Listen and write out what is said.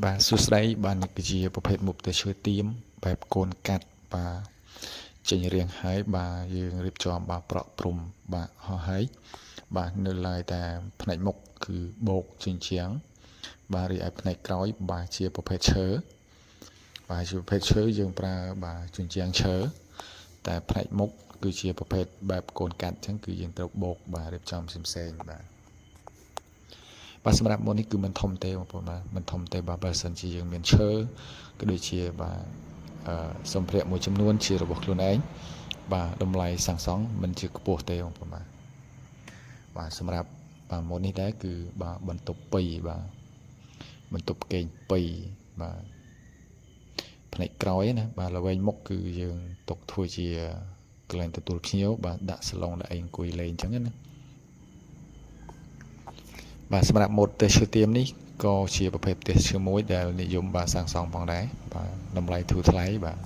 បាទសួស្តីបាទនេះគឺជាប្រភេទមុខទៅឈើទៀមបែបកូនកាត់បាទចេញរៀងហើយបាទយើងរៀបចំបាទប្រក់ព្រំបាទហោះហើយបាទនៅឡើយតែផ្នែកមុខគឺបោកជញ្ជាំងបាទរីឯផ្នែកក្រោយបាទជាប្រភេទឈើបាទជាប្រភេទឈើយើងប្រើបាទជញ្ជាំងឈើតែផ្នែកមុខគឺជាប្រភេទបែបកូនកាត់អញ្ចឹងគឺយើងត្រូវបោកបាទរៀបចំផ្សេងៗបាទសម្រាប់មុននេះគឺមិនធំទេបងប្អូនបាទមិនធំទេបាទបើសិនជាយើងមានឈើក៏ដូចជាបាទសម្ភារៈមួយចំនួនជារបស់ខ្លួនឯងបាទតម្លៃសាំងសង់មិនជាខ្ពស់ទេបងប្អូនបាទសម្រាប់បាទមុននេះដែរគឺបាទបន្ទប់2បាទបន្ទប់គេង2បាទផ្នែកក្រោយណាបាទល្វែងមុខគឺយើងទុកធ្វើជាកន្លែងទទួលភ្ញៀវបាទដាក់សាឡុងដាក់អីអង្គុយលេងអញ្ចឹងណាបាទសម្រាប់ម៉ូតទេសឈើទៀមនេះក៏ជាប្រភេទទេសឈើមួយដែលនិយមបាទសាងសង់ផងដែរបាទតម្លៃធូរថ្លៃបាទ